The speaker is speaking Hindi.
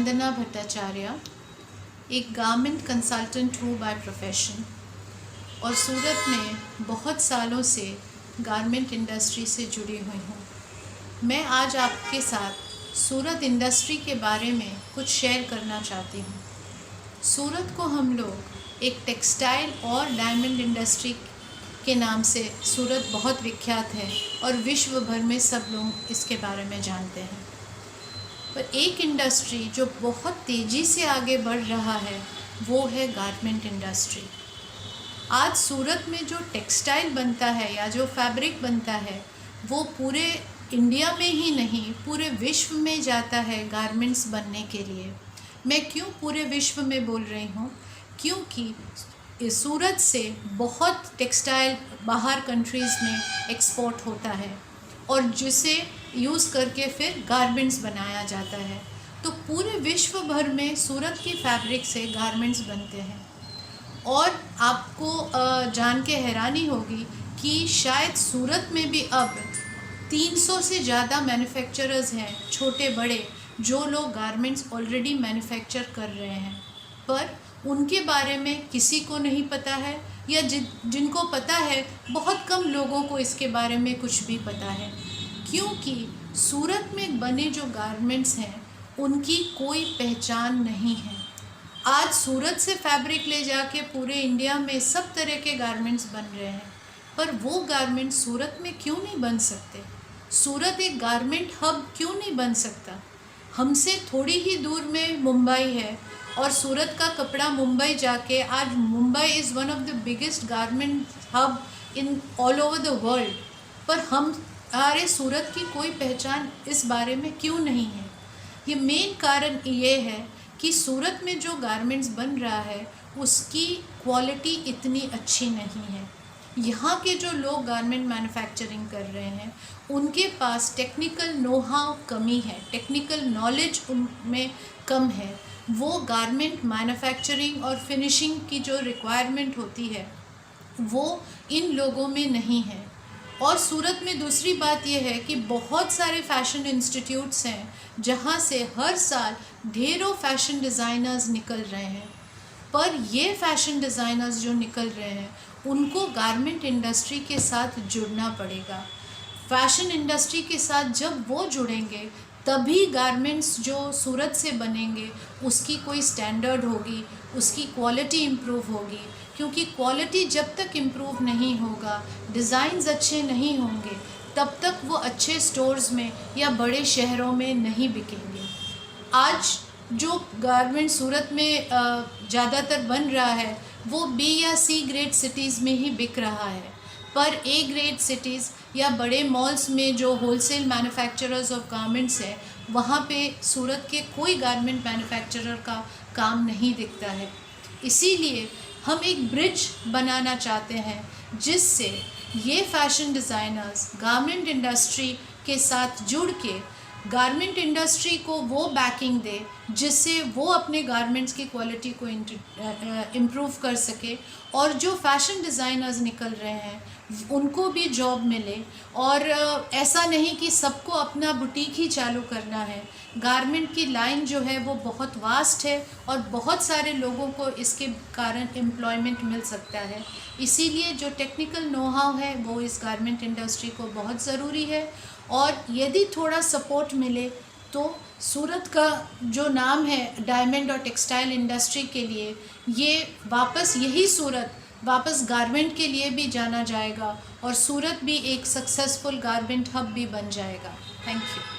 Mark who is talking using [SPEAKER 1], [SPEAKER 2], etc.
[SPEAKER 1] वंदना भट्टाचार्य, एक गारमेंट कंसल्टेंट हूँ बाय प्रोफेशन और सूरत में बहुत सालों से गारमेंट इंडस्ट्री से जुड़ी हुई हूँ। मैं आज आपके साथ सूरत इंडस्ट्री के बारे में कुछ शेयर करना चाहती हूँ। सूरत को हम लोग एक टेक्सटाइल और डायमंड इंडस्ट्री के नाम से सूरत बहुत विख्यात है और विश्व भर में सब लोग इसके बारे में जानते हैं। पर एक इंडस्ट्री जो बहुत तेज़ी से आगे बढ़ रहा है वो है गारमेंट इंडस्ट्री। आज सूरत में जो टेक्सटाइल बनता है या जो फैब्रिक बनता है वो पूरे इंडिया में ही नहीं पूरे विश्व में जाता है गारमेंट्स बनने के लिए। मैं क्यों पूरे विश्व में बोल रही हूँ? क्योंकि सूरत से बहुत टेक्सटाइल बाहर कंट्रीज़ में एक्सपोर्ट होता है और जिसे यूज़ करके फिर गारमेंट्स बनाया जाता है। तो पूरे विश्व भर में सूरत की फैब्रिक से गारमेंट्स बनते हैं। और आपको जान के हैरानी होगी कि शायद सूरत में भी अब 300 से ज़्यादा मैन्युफैक्चरर्स हैं, छोटे बड़े, जो लोग गारमेंट्स ऑलरेडी मैन्युफैक्चर कर रहे हैं, पर उनके बारे में किसी को नहीं पता है या जिनको पता है बहुत कम लोगों को इसके बारे में कुछ भी पता है। क्योंकि सूरत में बने जो गारमेंट्स हैं उनकी कोई पहचान नहीं है। आज सूरत से फैब्रिक ले जाके पूरे इंडिया में सब तरह के गारमेंट्स बन रहे हैं, पर वो गारमेंट्स सूरत में क्यों नहीं बन सकते? सूरत एक गारमेंट हब क्यों नहीं बन सकता? हमसे थोड़ी ही दूर में मुंबई है और सूरत का कपड़ा मुंबई जाके आज Mumbai is one of the biggest garment hub in all over the world, पर हमारे सूरत की कोई पहचान इस बारे में क्यों नहीं है? ये मेन कारण ये है कि सूरत में जो गारमेंट्स बन रहा है उसकी क्वालिटी इतनी अच्छी नहीं है। यहाँ के जो लोग गारमेंट मैन्युफैक्चरिंग कर रहे हैं उनके पास टेक्निकल नो हाउ कमी है, टेक्निकल नॉलेज उनमें कम है। वो गारमेंट मैन्युफैक्चरिंग और फिनिशिंग की जो रिक्वायरमेंट होती है वो इन लोगों में नहीं है। और सूरत में दूसरी बात यह है कि बहुत सारे फैशन इंस्टीट्यूट्स हैं जहाँ से हर साल ढेरों फैशन डिज़ाइनर्स निकल रहे हैं, पर ये फैशन डिज़ाइनर्स जो निकल रहे हैं उनको गारमेंट इंडस्ट्री के साथ जुड़ना पड़ेगा। फैशन इंडस्ट्री के साथ जब वो जुड़ेंगे तभी गारमेंट्स जो सूरत से बनेंगे उसकी कोई स्टैंडर्ड होगी, उसकी क्वालिटी इम्प्रूव होगी। क्योंकि क्वालिटी जब तक इम्प्रूव नहीं होगा, डिज़ाइंस अच्छे नहीं होंगे, तब तक वो अच्छे स्टोर्स में या बड़े शहरों में नहीं बिकेंगे। आज जो गारमेंट सूरत में ज़्यादातर बन रहा है वो बी या सी ग्रेड सिटीज़ में ही बिक रहा है, पर ए ग्रेड सिटीज़ या बड़े मॉल्स में जो होलसेल मैन्युफैक्चरर्स ऑफ गारमेंट्स है वहाँ पे सूरत के कोई गारमेंट मैन्युफैक्चरर का काम नहीं दिखता है। इसीलिए हम एक ब्रिज बनाना चाहते हैं जिससे ये फैशन डिज़ाइनर्स गारमेंट इंडस्ट्री के साथ जुड़ के गारमेंट इंडस्ट्री को वो बैकिंग दे जिससे वो अपने गारमेंट्स की क्वालिटी को इम्प्रूव कर सके और जो फैशन डिज़ाइनर्स निकल रहे हैं उनको भी जॉब मिले। और ऐसा नहीं कि सबको अपना बुटीक ही चालू करना है। गारमेंट की लाइन जो है वो बहुत वास्ट है और बहुत सारे लोगों को इसके कारण एम्प्लॉयमेंट मिल सकता है। इसीलिए जो टेक्निकल नो हाउ है वो इस गारमेंट इंडस्ट्री को बहुत ज़रूरी है। और यदि थोड़ा सपोर्ट मिले तो सूरत का जो नाम है डायमंड और टेक्सटाइल इंडस्ट्री के लिए ये वापस यही सूरत वापस गारमेंट के लिए भी जाना जाएगा और सूरत भी एक सक्सेसफुल गारमेंट हब भी बन जाएगा। Thank you.